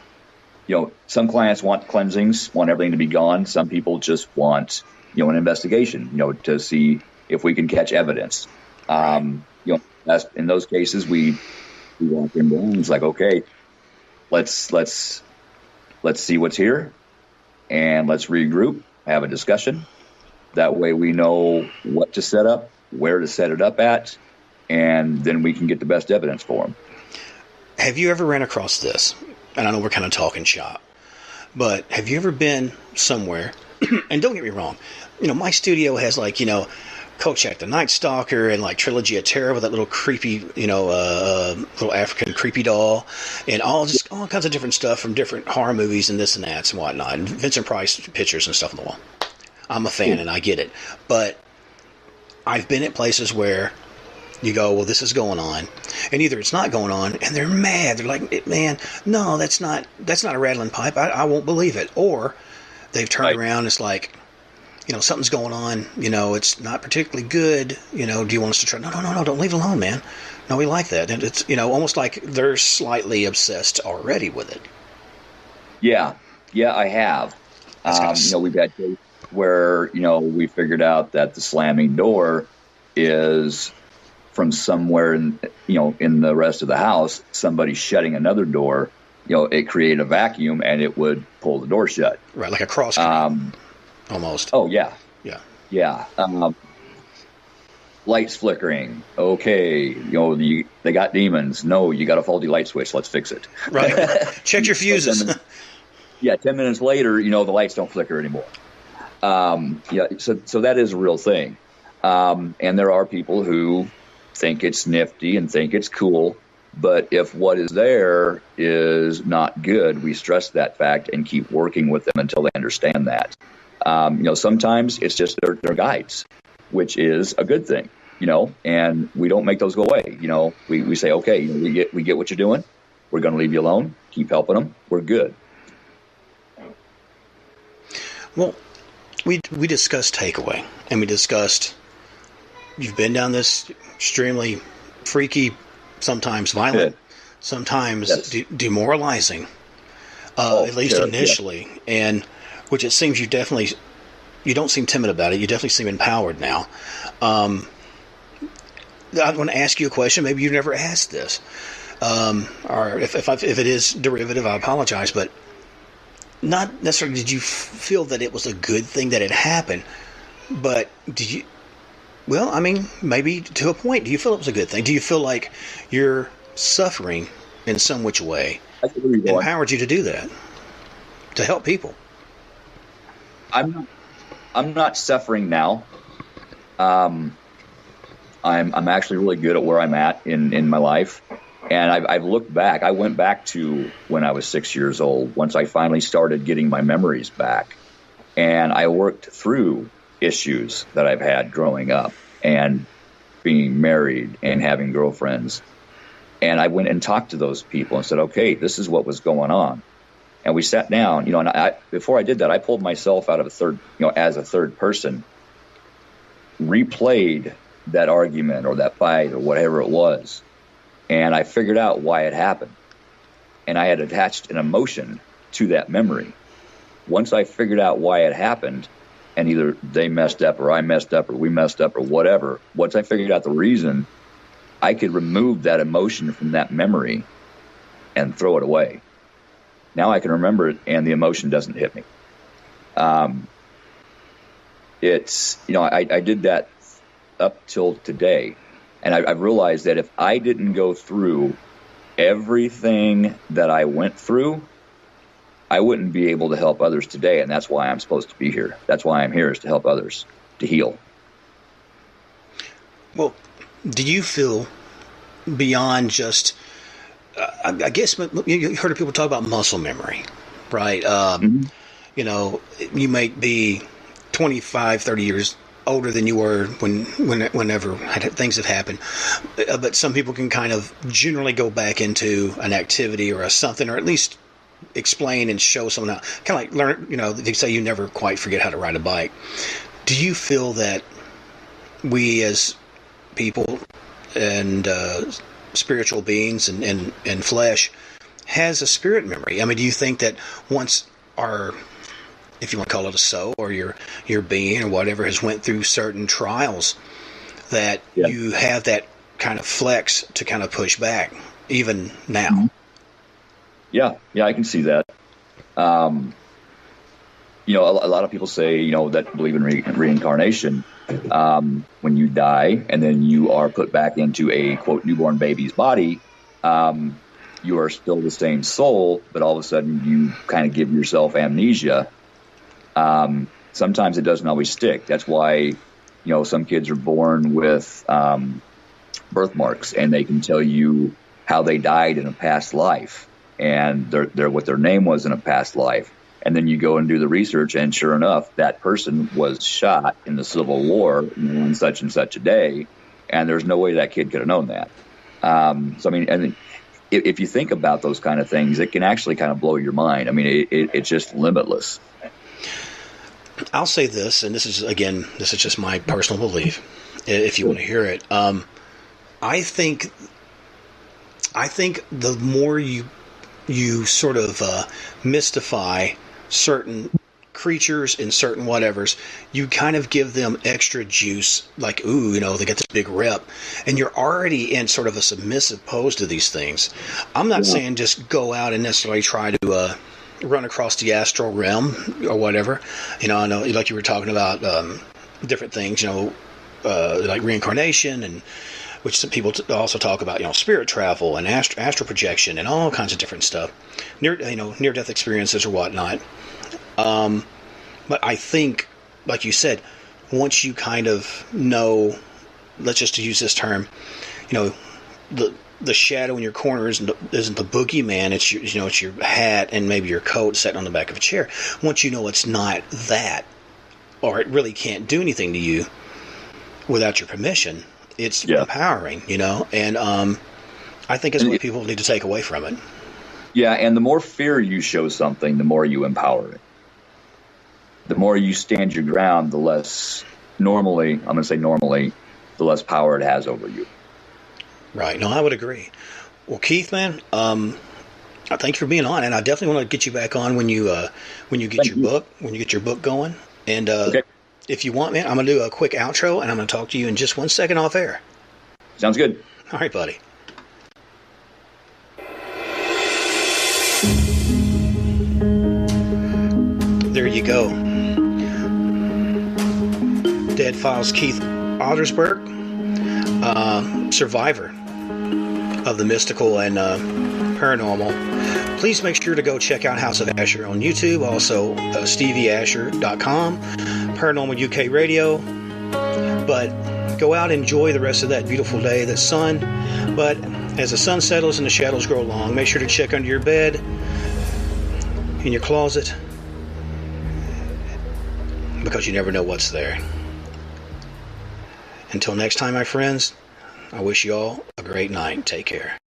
clients want cleansings, want everything to be gone. Some people just want an investigation, to see if we can catch evidence. That's, in those cases, we walk in there and it's like, okay, let's see what's here, and let's regroup, have a discussion. That way we know what to set up, where to set it up at, and then we can get the best evidence for them. Have you ever ran across this? And I know we're kind of talking shop, but have you ever been somewhere, and don't get me wrong, my studio has Kochak the Night Stalker and Trilogy of Terror with that little creepy, little African creepy doll, and all kinds of different stuff from different horror movies and this and that and whatnot, and Vincent Price pictures and stuff on the wall. I'm a fan and I get it, but I've been at places where you go, well, this is going on, and either it's not going on, and they're mad. They're like, man, no, that's not a rattling pipe. I won't believe it. Or they've turned around. It's like, something's going on. It's not particularly good. Do you want us to try? No, don't leave it alone, man. No, we like that. And it's, almost like they're slightly obsessed already with it. Yeah, I have. We've had cases where, we figured out that the slamming door is from somewhere in the rest of the house, somebody shutting another door, it created a vacuum and it would pull the door shut. Right, like a cross almost. Oh, yeah. Yeah. Yeah. Lights flickering. Okay. They got demons. No, you got a faulty light switch. Let's fix it. Right. Check your fuses. 10 minutes later, the lights don't flicker anymore. So that is a real thing. And there are people who think it's nifty and think it's cool, but if what is there is not good, we stress that fact and keep working with them until they understand that. Sometimes it's just their guides, which is a good thing, and we don't make those go away. We say, okay, we get what you're doing. We're going to leave you alone. Keep helping them. We're good. Well, we discussed takeaway, and we discussed you've been down this extremely freaky, sometimes violent, sometimes demoralizing, at least initially, and which it seems you don't seem timid about it. You definitely seem empowered now. I want to ask you a question. Maybe you've never asked this, or if it is derivative, I apologize, but not necessarily did you feel that it was a good thing that it happened, but did you? Well, I mean, maybe to a point. Do you feel it was a good thing? Do you feel like your suffering in some which way empowered you to do that, to help people? I'm not suffering now. I'm actually really good at where I'm at in my life, and I've looked back. I went back to when I was 6 years old. Once I finally started getting my memories back, and I worked through issues that I've had growing up. and being married and having girlfriends. And I went and talked to those people and said, okay, this is what was going on. And we sat down, and before I did that, I pulled myself out of as a third person, replayed that argument or that fight or whatever it was. And I figured out why it happened. And I had attached an emotion to that memory. Once I figured out why it happened, and either they messed up or I messed up or we messed up or whatever, once I figured out the reason, I could remove that emotion from that memory and throw it away. Now I can remember it and the emotion doesn't hit me. I did that up till today. And I've realized that if I didn't go through everything that I went through, I wouldn't be able to help others today. And that's why I'm supposed to be here. That's why I'm here, is to help others to heal. Well, do you feel beyond just, I guess you heard of people talk about muscle memory, right? You might be 25, 30 years older than you were whenever things have happened. But some people can kind of generally go back into an activity or a something, or at least explain and show someone how, kind of like learn, they say you never quite forget how to ride a bike. Do you feel that we as people and spiritual beings and flesh has a spirit memory? I mean, do you think that once our, if you want to call it a soul or your being or whatever, has went through certain trials, that you have that kind of flex to kind of push back even now? Mm-hmm. Yeah, I can see that. A lot of people say, that believe in reincarnation. When you die and then you are put back into a, quote, newborn baby's body, you are still the same soul, but all of a sudden you kind of give yourself amnesia. Sometimes it doesn't always stick. That's why, some kids are born with birthmarks, and they can tell you how they died in a past life and what their name was in a past life. And then you go and do the research, and sure enough, that person was shot in the Civil War on such and such a day, and there's no way that kid could have known that. If you think about those kind of things, it can actually kind of blow your mind. I mean, it's just limitless. I'll say this, and this is just my personal belief, if you want to hear it. I think the more you sort of mystify certain creatures and certain whatevers, you kind of give them extra juice, like, they got this big rep, and you're already in sort of a submissive pose to these things. I'm not saying just go out and necessarily try to run across the astral realm or whatever. I know, like you were talking about different things, like reincarnation, and which some people also talk about, spirit travel and astral projection and all kinds of different stuff, near-death experiences or whatnot. But I think, like you said, once you kind of know, let's just use this term, the shadow in your corner isn't the boogeyman. It's it's your hat and maybe your coat sitting on the back of a chair. Once you know it's not that, or it really can't do anything to you without your permission, it's empowering, and I think it's what people need to take away from it. Yeah, and the more fear you show something, the more you empower it. The more you stand your ground, the less the less power it has over you. Right. No, I would agree. Well, Keith, man, I thank you for being on, and I definitely want to get you back on when you get your book going. And okay. If you want, man, I'm going to do a quick outro, and I'm going to talk to you in just 1 second off air. Sounds good. All right, buddy. There you go. Dead Files Keith Ottersberg, survivor of the mystical and paranormal. Please make sure to go check out House of Asher on YouTube, also stevieasher.com, Paranormal UK Radio. But go out and enjoy the rest of that beautiful day, the sun. But as the sun settles and the shadows grow long, make sure to check under your bed, in your closet, because you never know what's there. Until next time, my friends, I wish you all a great night. Take care.